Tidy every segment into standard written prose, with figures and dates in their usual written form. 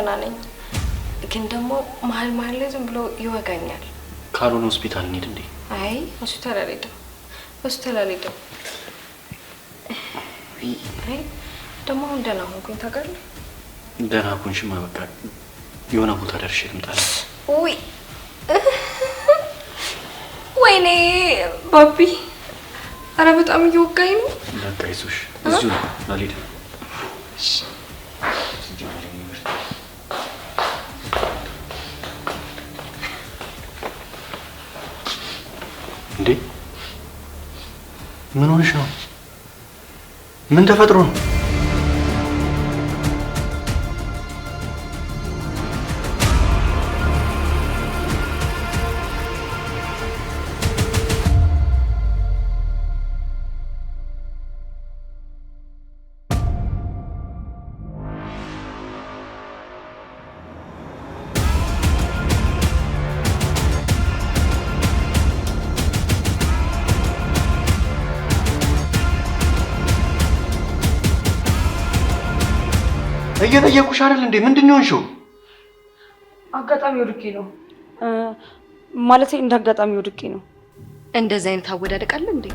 ደህና ነኝ፣ ግን ደግሞ መሀል ላይ ዝም ብሎ ይወጋኛል። ካልሆነ ሆስፒታል እንሂድ እንዴ? አይ ሆስፒታል አልሄድም። አይ ደግሞ አሁን ደህና ሆንኩኝ ታውቃለህ። ደህና ሆንሽማ በቃ የሆነ ቦታ ደርሼ ልምጣለሁ። ውይ ወይኔ ባቢ፣ ኧረ በጣም እየወጋኝ ነው። በቃ ይዞሽ እዚሁ ነው አልሄድም። እንዴ ምን ሆነሽ ነው? ምን ተፈጥሮ ነው? እየጠየቁሽ አይደል እንዴ? ምንድነው እንሹ? አጋጣሚ ወድቄ ነው ማለት እንዳጋጣሚ ወድቄ ነው። እንደዚህ አይነት አወዳደቅ አለ እንዴ?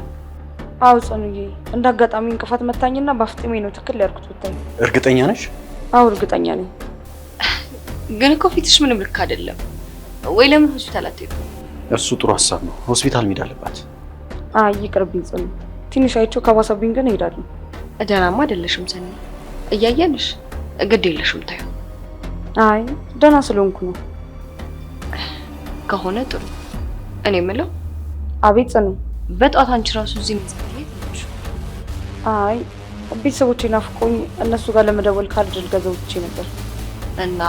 አው ጽኑዬ፣ እንዳጋጣሚ እንቅፋት መታኝና ባፍጥሜ ነው ትክክል ያርኩት ብታይ። እርግጠኛ ነሽ? አው እርግጠኛ ነኝ። ግን እኮ ፊትሽ ምንም ልክ አይደለም። ወይ ለምን ሆስፒታል አትሄዱ? እሱ ጥሩ ሀሳብ ነው። ሆስፒታል መሄድ አለባት። አይ ይቅርብኝ ጽኑ፣ ትንሽ አይቼው ከባሰብኝ ግን እሄዳለሁ። ደህናማ አይደለሽም ሰኒ፣ እያየንሽ ግድ የለሽም ታዩ። አይ ደህና ስለሆንኩ ነው። ከሆነ ጥሩ። እኔ የምለው አቤት ጽኑ። በጧት አንቺ ራሱ እዚህ ምን ዘግይት ነሽ? አይ ቤተሰቦቼ ናፍቆኝ እነሱ ጋር ለመደወል ካርድ ልገዛውቼ ነበር። እና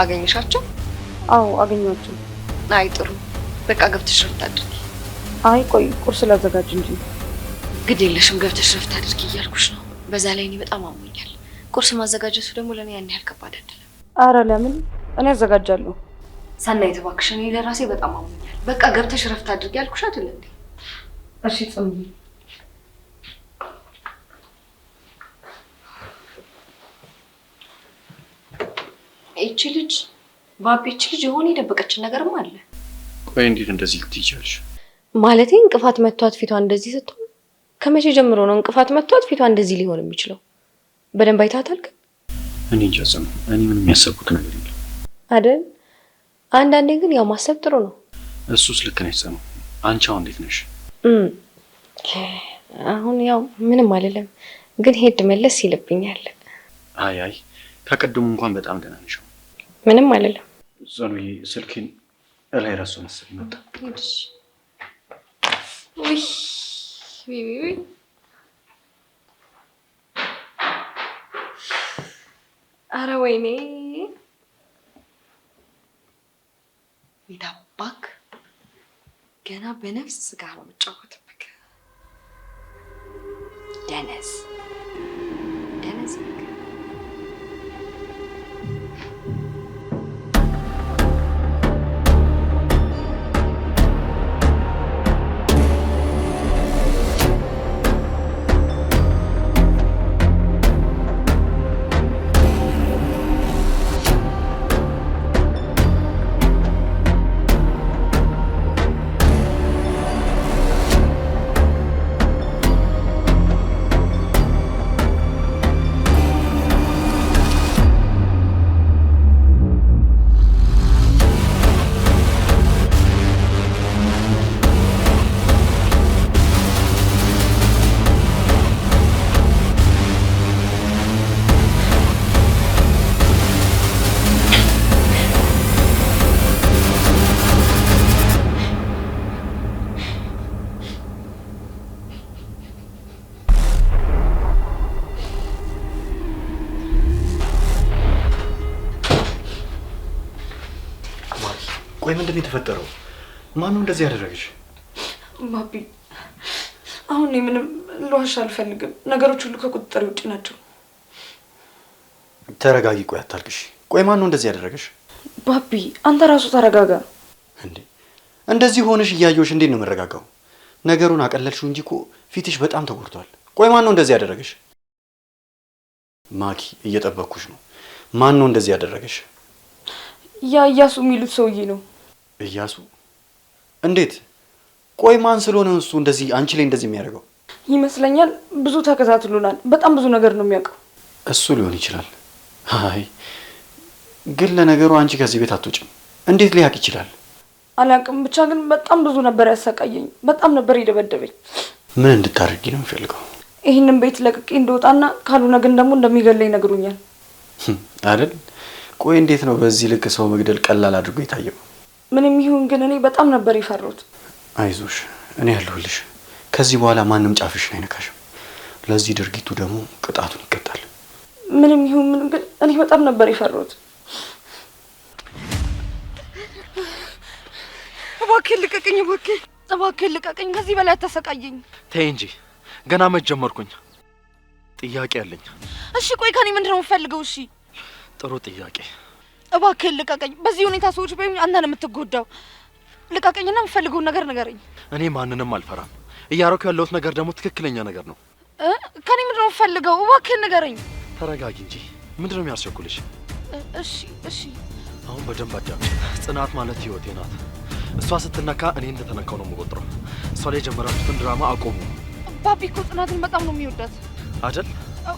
አገኘሻቸው? አዎ አገኘኋቸው። አይ ጥሩ። በቃ ገብተሽ ረፍት አድርጊ። አይ ቆይ ቁርስ ላዘጋጅ እንጂ። ግድ የለሽም ገብተሽ ረፍት አድርጊ እያልኩሽ ነው። በዛ ላይ እኔ በጣም አሞኛል። ቁርስ ማዘጋጀቱ ደግሞ ለኔ ያን ያህል ከባድ አይደለም። አረ ለምን? እኔ አዘጋጃለሁ። ሰናይት እባክሽ፣ እኔ ለራሴ በጣም አሞኛል። በቃ ገብተሽ ረፍት አድርጊ ያልኩሽ አይደል እንዴ? እሺ ጽምቢ። እቺ ልጅ የሆነ የደበቀችን ነገርም አለ። ቆይ እንዴት እንደዚህ ልትይቻለሽ? ማለቴ እንቅፋት መቷት ፊቷ እንደዚህ ስትሆን ከመቼ ጀምሮ ነው እንቅፋት መቷት ፊቷ እንደዚህ ሊሆን የሚችለው? በደንብ አይታታል ግን? እኔ እንጃ ጽኑ፣ እኔ ምንም ያሰብኩት ነገር የለም አይደል? አንዳንዴ ግን ያው ማሰብ ጥሩ ነው። እሱስ ልክ ነሽ ጽኑ። አንቺ አሁን እንዴት ነሽ? አሁን ያው ምንም አይደለም፣ ግን ሄድ መለስ ይልብኛል። አይ ከቀድሙ እንኳን በጣም ደህና ነሽ። ምንም አይደለም ጽኑዬ፣ ስልኬን እላይ ራሱ መሰለኝ መጣ። ውይ አረ ወይኔ ይታባክ ገና በነፍስ ስጋ ነው የምጫወትብክ። ደነዝ ቆይ ምንድን ነው የተፈጠረው? ማን ነው እንደዚህ ያደረገሽ? ባቢ፣ አሁን እኔ ምንም ልዋሽ አልፈልግም። ነገሮች ሁሉ ከቁጥጥር ውጭ ናቸው። ተረጋጊ። ቆይ አታልቅሽ። ቆይ ማን ነው እንደዚህ ያደረገሽ? ባቢ፣ አንተ ራሱ ተረጋጋ። እንዴ እንደዚህ ሆነሽ እያየሁሽ እንዴት ነው የምረጋጋው? ነገሩን አቀለልሽው እንጂ እኮ ፊትሽ በጣም ተጎድቷል። ቆይ ማን ነው እንደዚህ ያደረገሽ? ማኪ፣ እየጠበቅኩሽ ነው። ማን ነው እንደዚህ ያደረገሽ? ያ እያሱ የሚሉት ሰውዬ ነው። እያሱ? እንዴት? ቆይ ማን ስለሆነ እሱ እንደዚህ አንቺ ላይ እንደዚህ የሚያደርገው? ይመስለኛል ብዙ ተከታትሎናል። በጣም ብዙ ነገር ነው የሚያውቀው። እሱ ሊሆን ይችላል። አይ ግን ለነገሩ አንቺ ከዚህ ቤት አትወጭም። እንዴት ሊያውቅ ይችላል? አላውቅም፣ ብቻ ግን በጣም ብዙ ነበር ያሰቃየኝ። በጣም ነበር የደበደበኝ። ምን እንድታደርጊ ነው የሚፈልገው? ይህንን ቤት ለቅቄ እንደወጣና ካልሆነ ግን ደግሞ እንደሚገለኝ ነግሩኛል። አይደል? ቆይ እንዴት ነው በዚህ ልክ ሰው መግደል ቀላል አድርጎ የታየው? ምንም ይሁን ግን እኔ በጣም ነበር የፈራሁት። አይዞሽ፣ እኔ ያለሁልሽ። ከዚህ በኋላ ማንም ጫፍሽን አይነካሽም። ለዚህ ድርጊቱ ደግሞ ቅጣቱን ይቀጣል። ምንም ይሁን ምንም ግን እኔ በጣም ነበር የፈራሁት። እባክህን ልቀቀኝ፣ እባክህን ልቀቀኝ። ከዚህ በላይ አታሰቃየኝ። ተይ እንጂ ገና መጀመርኩኝ። ጥያቄ አለኝ። እሺ ቆይ ከኔ ምንድን ነው የምፈልገው? እሺ ጥሩ ጥያቄ። እባክህን ልቀቀኝ። በዚህ ሁኔታ ሰዎች በይኝ፣ አንተ ነው የምትጎዳው። ልቀቀኝና የምፈልገውን ነገር ንገረኝ። እኔ ማንንም አልፈራም። እያረኩ ያለሁት ነገር ደግሞ ትክክለኛ ነገር ነው። ከኔ ምንድን ነው የምፈልገው? እባክህን ንገረኝ። ተረጋጊ እንጂ ምንድን ነው የሚያስቸኩልሽ? እሺ አሁን በደንብ አዳምጪ። ጽናት ማለት ህይወቴ ናት። እሷ ስትነካ እኔ እንደተነካው ነው የምቆጥረው። እሷ ላይ የጀመራችሁትን ድራማ አቆሙ። ባቢ እኮ ጽናትን በጣም ነው የሚወዳት አይደል?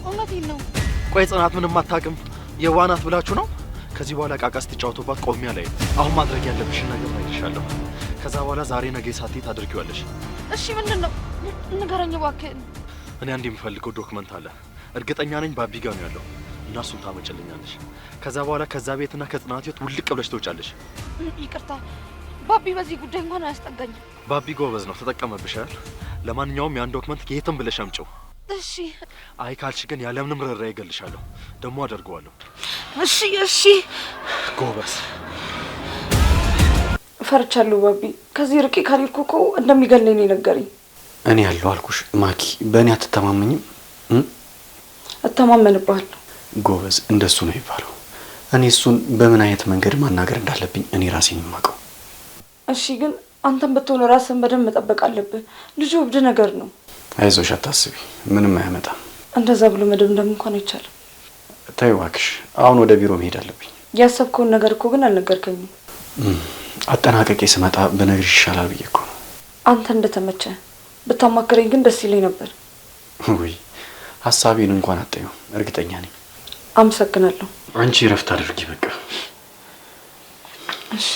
እውነቴን ነው። ቆይ ጽናት ምንም አታውቅም የዋህ ናት ብላችሁ ነው? ከዚህ በኋላ ቃቃ ስትጫወቱባት ቆሚያ ላይ አሁን ማድረግ ያለብሽን ነገር እነግርሻለሁ። ከዛ በኋላ ዛሬ ነገ ሳትይ ታድርጊዋለሽ። እሺ ምንድን ነው ንገረኝ እባክህን። እኔ አንድ የምፈልገው ዶክመንት አለ። እርግጠኛ ነኝ ባቢ ጋር ነው ያለው እና እሱን ታመጭልኛለሽ። ከዛ በኋላ ከዛ ቤትና ከጽናት ህይወት ውልቅ ብለሽ ትወጫለሽ። ይቅርታ ባቢ፣ በዚህ ጉዳይ እንኳን አያስጠጋኝም። ባቢ ጎበዝ ነው፣ ተጠቀመብሻል። ለማንኛውም ያን ዶክመንት የትም ብለሽ አምጪው። እሺ። አይ ካልሽ ግን ያለምንም ርኅራኄ እገልሻለሁ። ደግሞ አደርገዋለሁ። እሺ። ጎበዝ። ፈርቻለሁ ባቢ። ከዚህ ርቄ ካልሄድኩ እኮ እንደሚገለኝ ነው የነገረኝ። እኔ ያለው አልኩሽ ማኪ፣ በእኔ አትተማመኝም? እተማመንብሃለሁ። ጎበዝ፣ እንደሱ ነው የሚባለው። እኔ እሱን በምን አይነት መንገድ ማናገር እንዳለብኝ እኔ ራሴን የማውቀው። እሺ ግን አንተም ብትሆን ራስን በደንብ መጠበቅ አለብህ። ልጁ እብድ ነገር ነው። አይዞሽ፣ አታስቢ፣ ምንም አያመጣም። እንደዛ ብሎ መደምደም እንኳን አይቻልም። ተይው እባክሽ፣ አሁን ወደ ቢሮ መሄድ አለብኝ። ያሰብከውን ነገር እኮ ግን አልነገርከኝም። አጠናቀቄ ስመጣ ብነግርሽ ይሻላል ብዬ እኮ ነው። አንተ እንደተመቸ ብታማክረኝ ግን ደስ ይለኝ ነበር። ውይ ሀሳቤን እንኳን አጠየው፣ እርግጠኛ ነኝ። አመሰግናለሁ። አንቺ እረፍት አድርጊ በቃ። እሺ።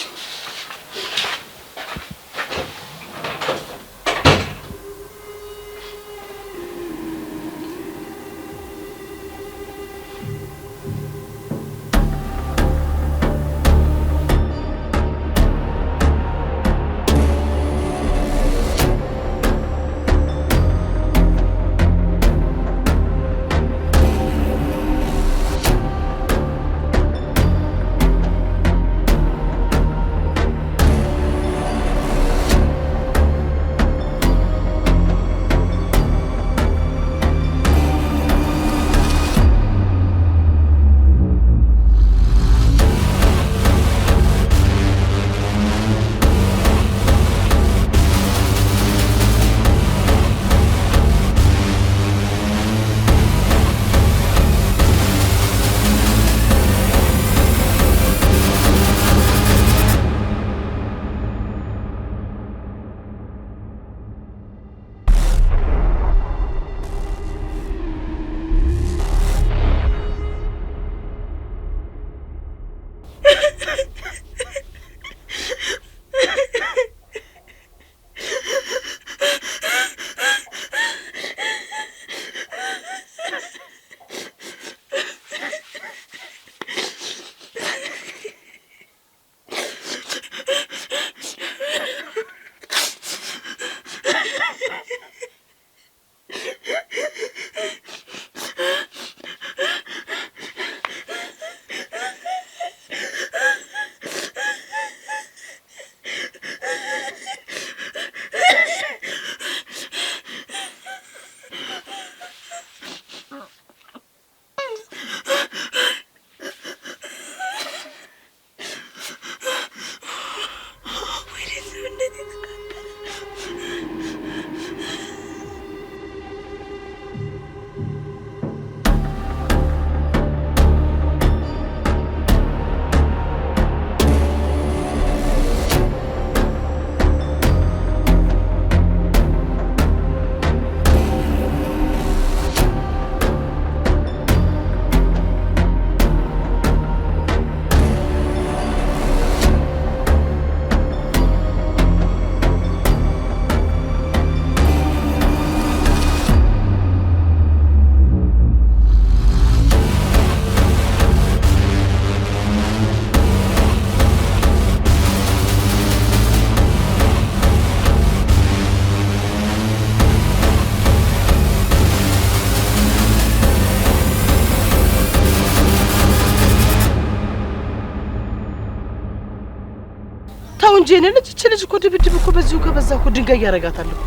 ተው እንጂ እኔ እቺ ልጅ እኮ ድብድብ እኮ በዚሁ ከበዛ እኮ ድንጋይ ያረጋታል እኮ።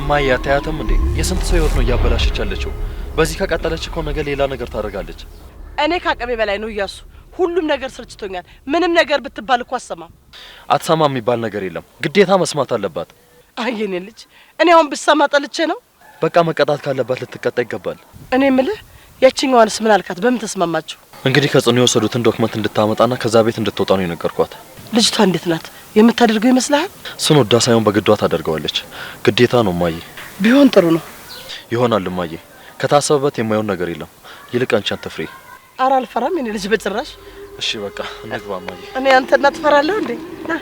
እማዬ አታያትም እንዴ? የስንት ሰው ህይወት ነው እያበላሸች ያለችው። በዚህ ከቀጠለች እኮ ነገ ሌላ ነገር ታደርጋለች። እኔ ካቀሜ በላይ ነው እያሱ። ሁሉም ነገር ስርጭቶኛል። ምንም ነገር ብትባል እኮ አሰማም። አትሰማ የሚባል ነገር የለም። ግዴታ መስማት አለባት። አየኔ ልጅ እኔ አሁን ብሰማ ጠልቼ ነው። በቃ መቀጣት ካለባት ልትቀጣ ይገባል። እኔ የምልህ ያቺኛዋንስ ምን አልካት? በምን ተስማማችሁ? እንግዲህ ከጽኑ የወሰዱትን ዶክመንት እንድታመጣና ከዛ ቤት እንድትወጣ ነው የነገርኳት። ልጅቷ እንዴት ናት? የምታደርገው ይመስልሃል? ስንወዳ ሳይሆን በግዷ ታደርገዋለች። ግዴታ ነው እማዬ። ቢሆን ጥሩ ነው። ይሆናል እማዬ። ከታሰበበት የማይሆን ነገር የለም። ይልቅ አንቺ አትፍሪ። ኧረ አልፈራም የኔ ልጅ በጭራሽ። እሺ በቃ እንግባ እማዬ። እኔ አንተ እናት ትፈራለህ እንዴ? ና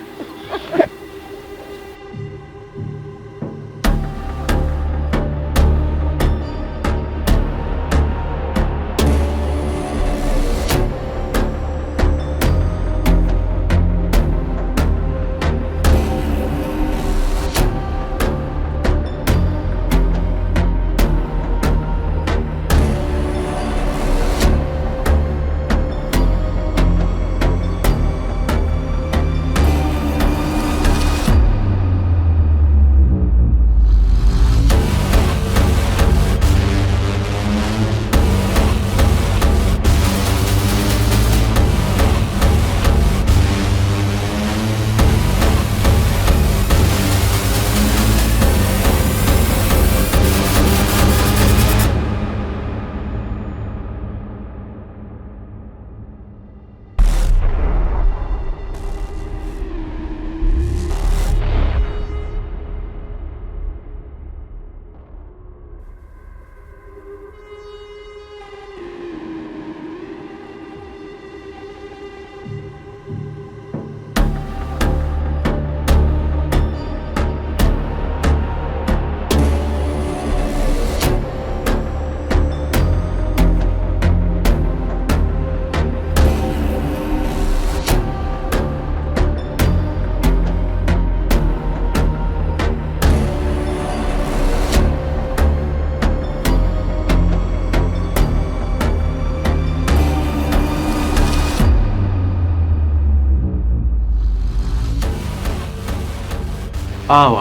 አዎ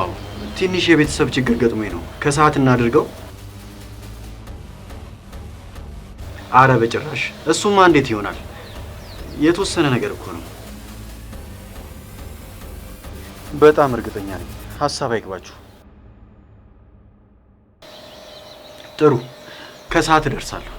ትንሽ የቤተሰብ ችግር ገጥሞኝ ነው። ከሰዓት እናድርገው። አረ በጭራሽ እሱማ እንዴት ይሆናል? የተወሰነ ነገር እኮ ነው። በጣም እርግጠኛ ነኝ። ሀሳብ አይግባችሁ። ጥሩ፣ ከሰዓት እደርሳለሁ።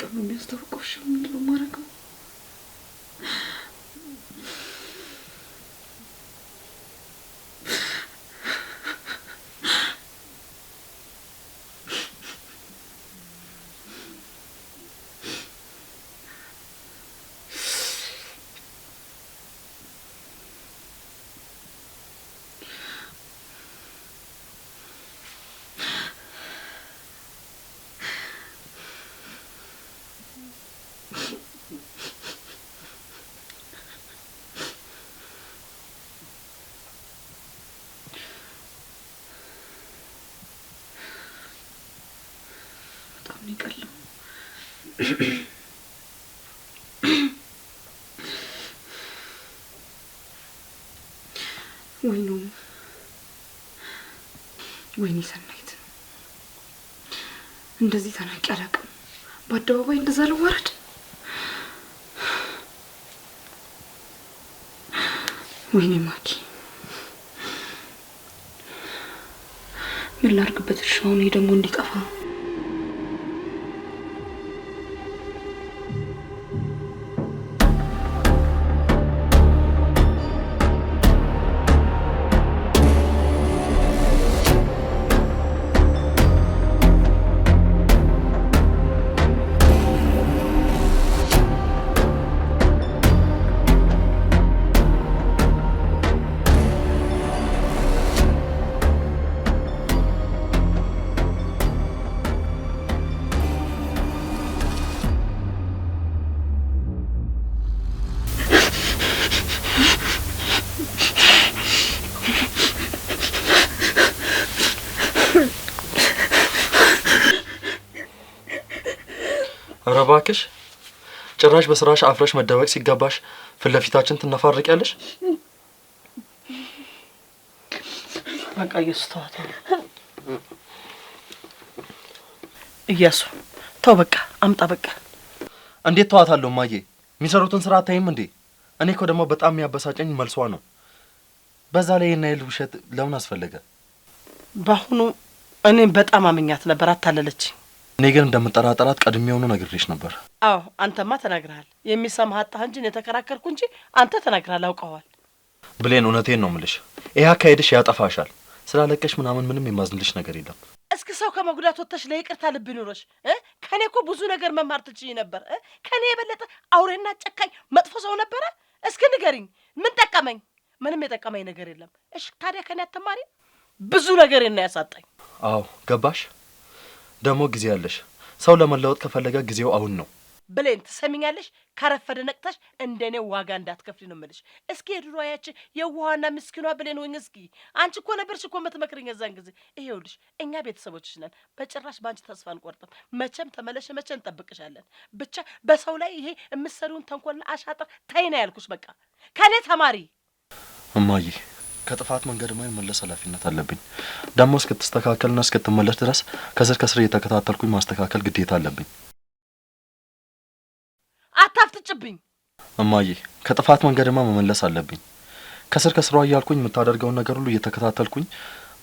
ቀን ነው የሚያስታውቀው። እሺ ምንድን ነው የማደርገው? ይቀልም ወይኔ ሰናይት እንደዚህ ተናቂ አላውቅም። በአደባባይ እንደዛ ልዋረድ? ወይኔ ማኪ ምን ላድርግበት? እሺ አሁን ይሄ ደግሞ እንዲጠፋ እባክሽ ጭራሽ በስራሽ አፍረሽ መደበቅ ሲገባሽ ፊት ለፊታችን ትነፋርቂያለሽ። በቃ እየስተዋት እያሱ ተው በቃ አምጣ በቃ። እንዴት ተዋታለሁ ማዬ? የሚሰሩትን ስራ አታይም እንዴ? እኔ እኮ ደግሞ በጣም የሚያበሳጨኝ መልሷ ነው። በዛ ላይ የናይል ውሸት ለምን አስፈለገ? በአሁኑ እኔም በጣም አመኛት ነበር፣ አታለለችኝ። እኔ ግን እንደምጠራጠራት ቀድሜውኑ ነግሬሽ ነበር። አዎ አንተማ ተናግረሃል። የሚሰማህ አጣህ እንጂ የተከራከርኩ እንጂ አንተ ተናግረሃል፣ አውቀዋል። ብሌን እውነቴን ነው የምልሽ፣ ይሄ አካሄድሽ ያጠፋሻል። ስላለቀሽ ምናምን የማዝንልሽ ነገር የለም። እስኪ ሰው ከመጉዳት ወጥተሽ ለይቅርታ ልብ ይኑርሽ። ከኔ እኮ ብዙ ነገር መማር ትችይ ነበር። ከኔ የበለጠ አውሬና ጨካኝ መጥፎ ሰው ነበረ። እስኪ ንገሪኝ፣ ምን ጠቀመኝ? ምንም የጠቀመኝ ነገር የለም። እሺ ታዲያ ከኔ አትማሪ? ብዙ ነገር እና ያሳጣኝ። አዎ ገባሽ? ደግሞ ጊዜ አለሽ። ሰው ለመለወጥ ከፈለገ ጊዜው አሁን ነው። ብሌን ትሰሚኛለሽ? ካረፈደ ነቅተሽ እንደኔ ዋጋ እንዳትከፍሊ ነው የምልሽ። እስኪ የድሮ ያቺ የዋህና ምስኪኗ ብሌን ሆኝ እስኪ አንቺ እኮ ነበርሽ እኮ የምትመክሪኝ የዛን ጊዜ። ይሄውልሽ እኛ ቤተሰቦችሽ ነን፣ በጭራሽ ባንቺ ተስፋ አንቆርጥም። መቼም ተመለሽ፣ መቼ እንጠብቅሻለን። ብቻ በሰው ላይ ይሄ የምትሰሪውን ተንኮልና አሻጥር ተይ ነው ያልኩሽ። በቃ ከኔ ተማሪ። እማዬ ከጥፋት መንገድማ የመለስ ኃላፊነት አለብኝ። ደግሞ እስክትስተካከልና እስክትመለስ ድረስ ከስር እየተከታተልኩኝ ማስተካከል ግዴታ አለብኝ። አታፍጥጭብኝ እማዬ። ከጥፋት መንገድማ መመለስ አለብኝ። ከስሯ እያልኩኝ የምታደርገውን ነገር ሁሉ እየተከታተልኩኝ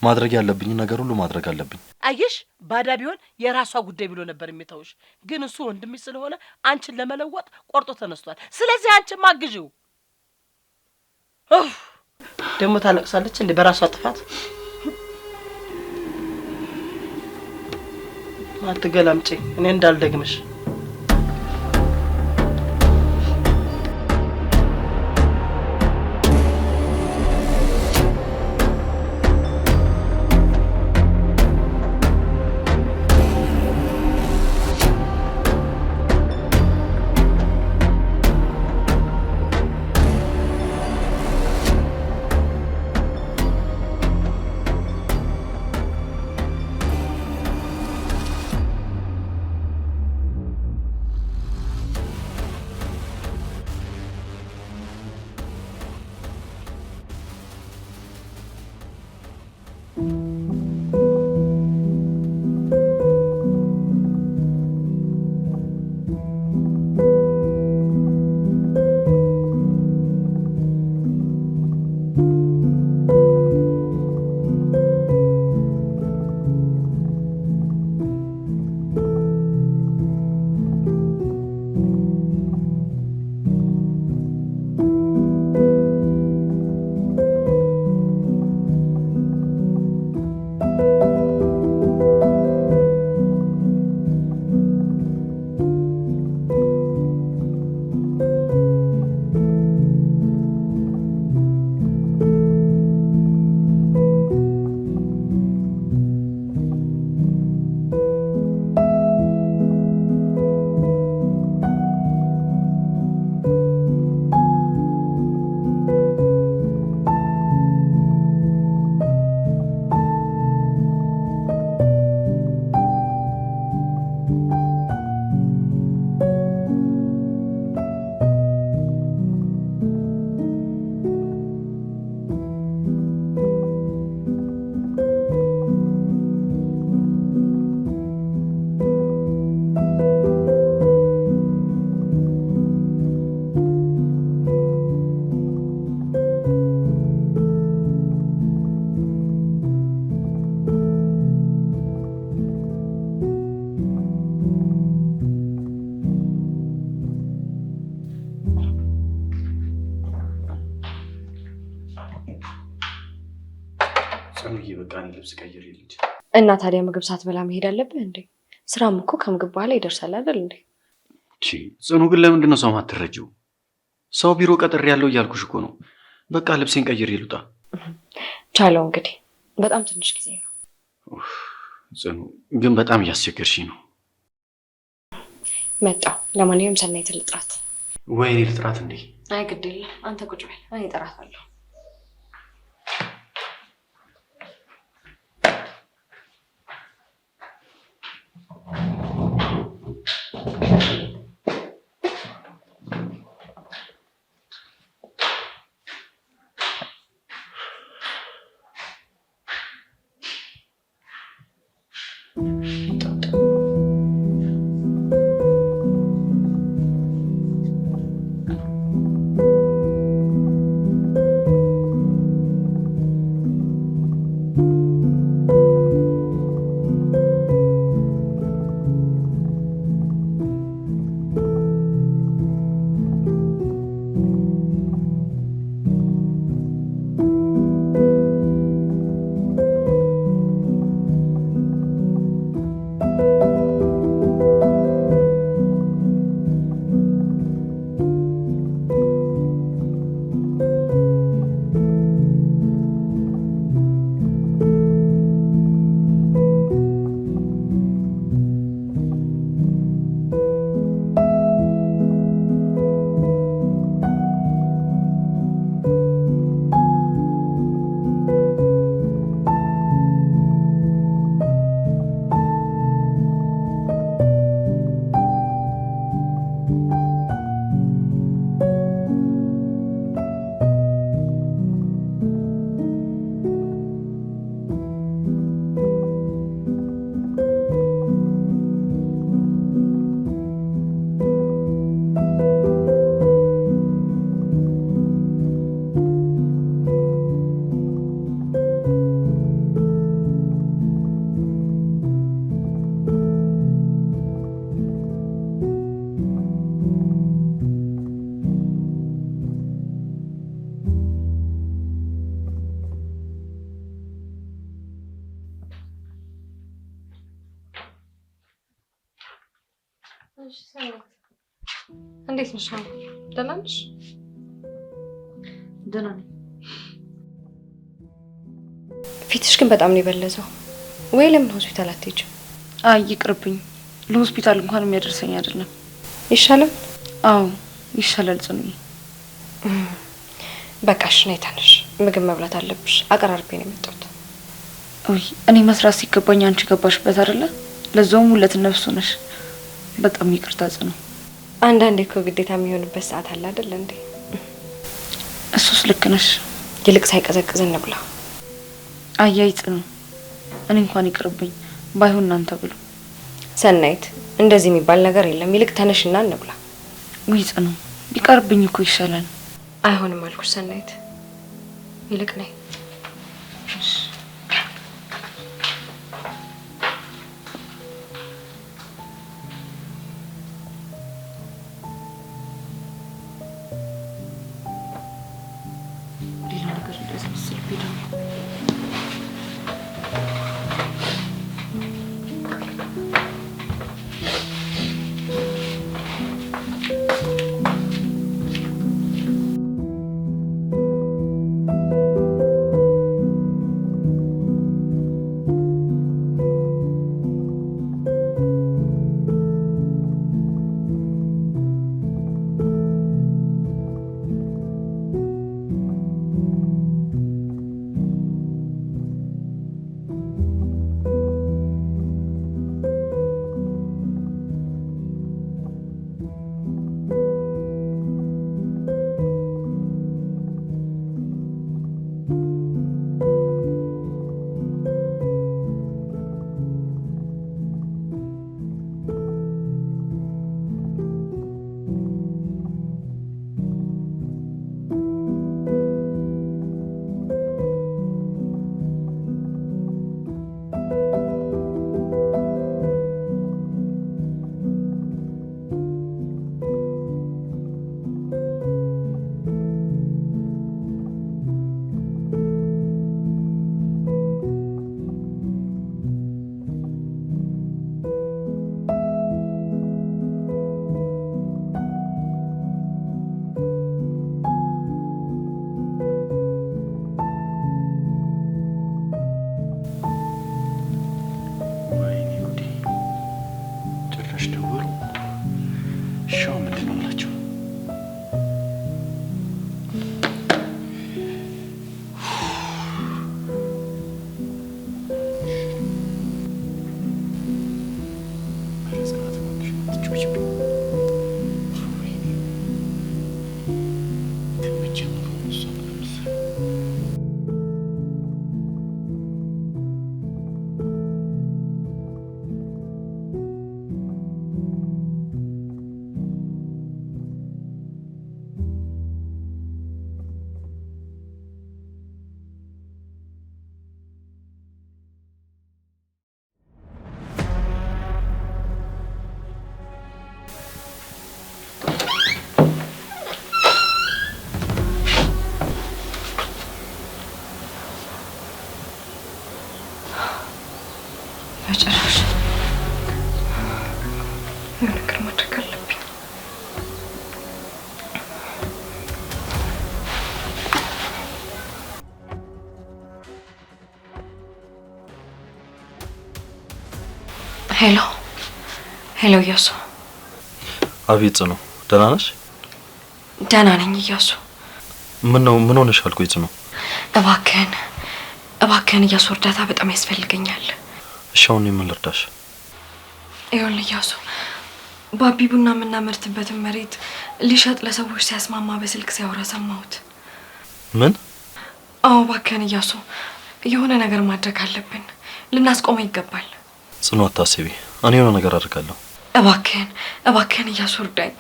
ማድረግ ያለብኝን ነገር ሁሉ ማድረግ አለብኝ። አየሽ፣ ባዳ ቢሆን የራሷ ጉዳይ ብሎ ነበር የሚተውሽ። ግን እሱ ወንድምሽ ስለሆነ አንቺን ለመለወጥ ቆርጦ ተነስቷል። ስለዚህ አንቺን ማግዢው። ደግሞ ታለቅሳለች እንዴ በራሷ ጥፋት? አትገላምጪ፣ እኔ እንዳልደግምሽ። በቃ እኔ ልብስ ቀይሬ ልሂድ። እና ታዲያ ምግብ ሳትበላ መሄድ አለብህ እንዴ? ስራም እኮ ከምግብ በኋላ ይደርሳል አይደል እንዴ? ጽኑ ግን ለምንድን ነው ሰው ማትረጂው? ሰው ቢሮ ቀጥሬ ያለው እያልኩሽ እኮ ነው። በቃ ልብሴን ቀይሬ ልውጣ። ቻለው እንግዲህ በጣም ትንሽ ጊዜ ነው። ጽኑ ግን በጣም እያስቸገርሽኝ ነው። መጣሁ። ለማንኛውም ሰናይትን ልጥራት። ወይኔ ልጥራት እንዴ? አይ ግድ የለም አንተ ቁጭ በል፣ እኔ እጠራታለሁ። እንዴት ነሽ? ደህና ነሽ? ደህና ነኝ። ፊትሽ ግን በጣም ነው የበለዘው። ወይ ለምን ሆስፒታል አትሄጂም? አይ ይቅርብኝ። ለሆስፒታል እንኳን የሚያደርሰኝ አይደለም። ይሻላል? አዎ ይሻላል ጽኑዬ። በቃሽ ነይ ተነሽ። ምግብ መብላት አለብሽ። አቀራርቤ ነው የመጣሁት። እኔ መስራት ሲገባኝ አንቺ ገባሽበት አይደለ? ለዛውም ሁለት ነፍሱ ነሽ። በጣም ይቅርታ ጽኑ። አንዳንዴ እኮ ግዴታ የሚሆንበት ሰዓት አለ አይደል እንዴ? እሱስ ልክ ነሽ። ይልቅ ሳይቀዘቅዝ እንብላ። አያይ ጽኑ፣ እኔ እንኳን ይቅርብኝ። ባይሆን እናንተ ብሉ። ሰናይት፣ እንደዚህ የሚባል ነገር የለም። ይልቅ ተነሽና እንብላ። ውይ ጽኑ፣ ቢቀርብኝ እኮ ይሻላል። አይሆንም አልኩሽ ሰናይት። ይልቅ ነይ። ሻው ምንድን ነው ናቸው? በጭራሽ ነገር ማድረግ አለብኝ። ሄሎ ሄሎ፣ እያሱ። አቤት ጽኑ፣ ደህና ነሽ? ደህና ነኝ እያሱ። ምን ሆነሻል? ቆይ ጽኑ፣ እባክህን እያሱ፣ እርዳታ በጣም ያስፈልገኛል። እሺ አሁን ምን ልርዳሽ? ይኸውልህ እያሱ፣ ባቢ ቡና የምናመርትበትን መሬት ሊሸጥ ለሰዎች ሲያስማማ በስልክ ሲያወራ ሰማሁት። ምን? አዎ እባክህን እያሱ፣ የሆነ ነገር ማድረግ አለብን። ልናስቆመው ይገባል። ጽኑ አታስቢ፣ እኔ የሆነ ነገር አድርጋለሁ። እባክህን እያሱ እርዳኝ።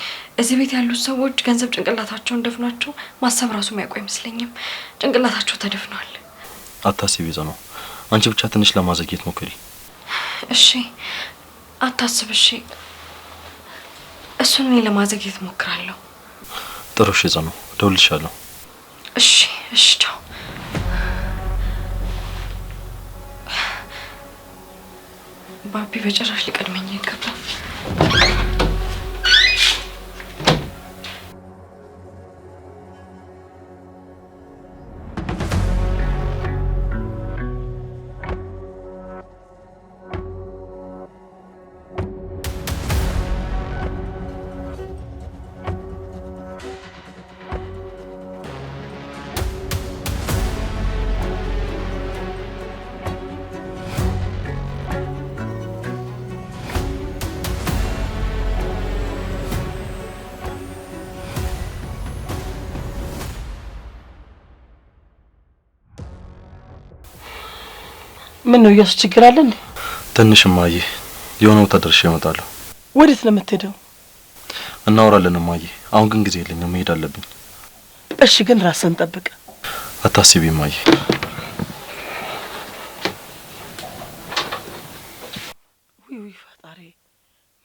እዚህ ቤት ያሉት ሰዎች ገንዘብ ጭንቅላታቸውን ደፍኗቸው ማሰብ ራሱ የሚያውቁ አይመስለኝም። ጭንቅላታቸው ተደፍኗል። አታስቢ ጽኑ፣ አንቺ ብቻ ትንሽ ለማዘግየት ሞክሪ። እሺ አታስብ። እሺ እሱን እኔ ለማዘግየት ሞክራለሁ። ጥሩ እሺ ጽኑ፣ እደውልልሻለሁ። እሺ ቻው። ባቢ በጭራሽ ሊቀድመኝ ይገባል። ምን ነው እያሱ፣ ችግር አለ እንዴ? ትንሽ እማዬ፣ የሆነ ቦታ ደርሼ እመጣለሁ። ወዴት ነው የምትሄደው? እናወራለን እማዬ፣ አሁን ግን ጊዜ የለኝም፣ መሄድ አለብኝ። እሺ ግን ራስን ጠብቅ። አታስቢ እማዬ። ውይ ፈጣሪ፣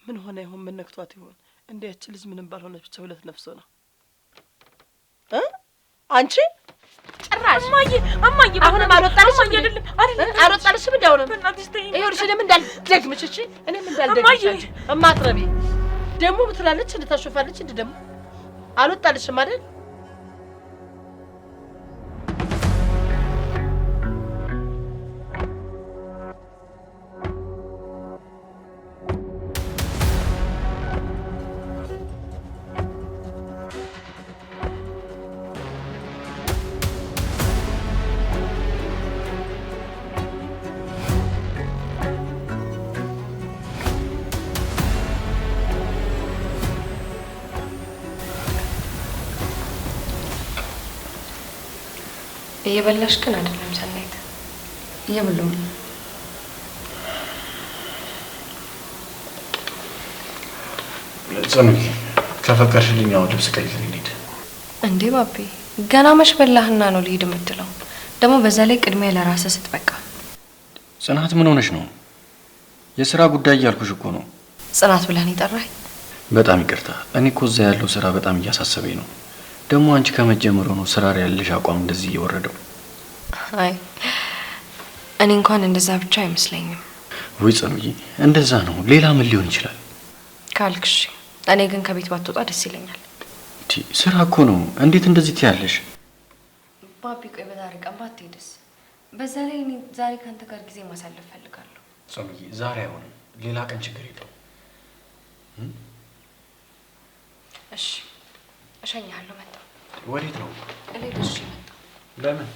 ምን ሆነ ይሆን? ምን ነክቷት ይሆን? እንዴት ልጅ ምንም ባልሆነች ብቻ ሁለት ነፍሶ ነው አንቺ ጭራሽ እማዬ አሁንም አልወጣልሽም አይደለም? አልወጣልሽም እንዳውንም ይኸውልሽ፣ እኔም እንዳልደግምሽ እሺ፣ እኔም እንዳልደግምሽ አንቺ እማትረቢ ደግሞ ብትላለች እንድታሾፋለች እንደ ደግሞ አልወጣልሽም አይደል? እየበላሽ ግን አይደለም ሰናይት፣ እየበላሁ ነው። ጽኑዬ ከፈቀድሽልኝ አሁን ልብስ ቀይሬ ልሂድ። እንዴ ባቢ፣ ገና መች በላህና ነው ልሂድ የምትለው? ደግሞ በዛ ላይ ቅድሚያ ለራስህ ስትበቃ። ጽናት ምን ሆነሽ ነው? የስራ ጉዳይ እያልኩሽ እኮ ነው። ጽናት ብለህን የጠራኸኝ? በጣም ይቅርታ። እኔ እኮ እዛ ያለው ስራ በጣም እያሳሰበኝ ነው። ደግሞ አንቺ ከመጀመሩ ነው ስራ ላይ ያለሽ አቋም እንደዚህ እየወረደው። አይ እኔ እንኳን እንደዛ ብቻ አይመስለኝም። ወይ ጽኑዬ፣ እንደዛ ነው። ሌላ ምን ሊሆን ይችላል ካልክሽ፣ እኔ ግን ከቤት ባትወጣ ደስ ይለኛል። ስራ እኮ ነው። እንዴት እንደዚህ ትያለሽ? ባቢ ቆይ በዛሬ ቀን ባትሄድስ? በዛ ላይ እኔ ዛሬ ካንተ ጋር ጊዜ ማሳለፍ ፈልጋለሁ። ጽኑዬ፣ ዛሬ አይሆንም፣ ሌላ ቀን ችግር የለውም። እሺ እሸኛለሁ። መጣሁ። ወዴት ነው? እኔ ደርሼ መጣሁ። ለምን?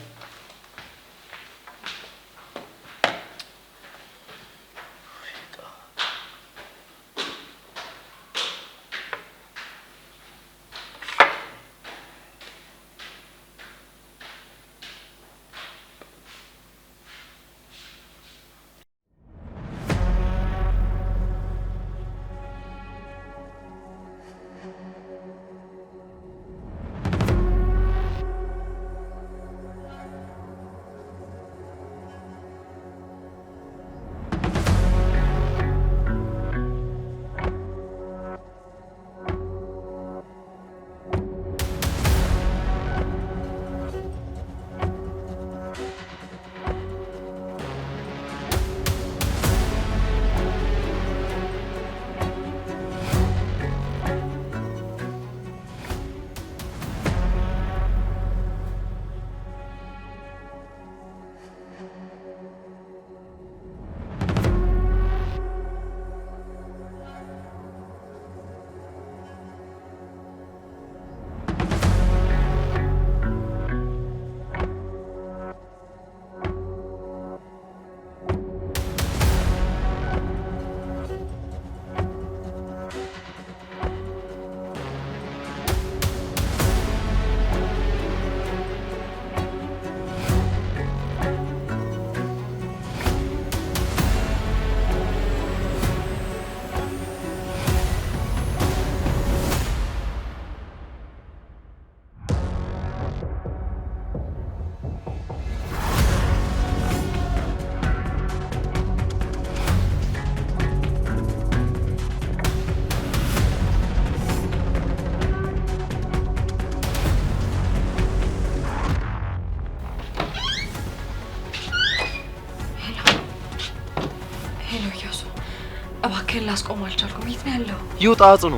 እባክህን ላስቆም አልቻልኩም። የት ነው ያለው? ይውጣ አጽኑ።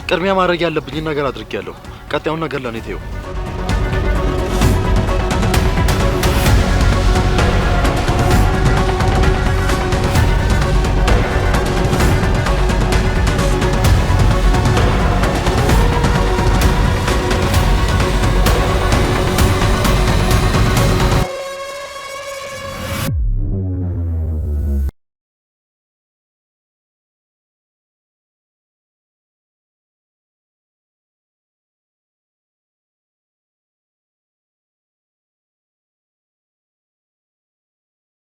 ቅድሚያ ማድረግ ያለብኝን ነገር አድርጌያለሁ። ቀጣዩን ነገር ለኔ ተይው።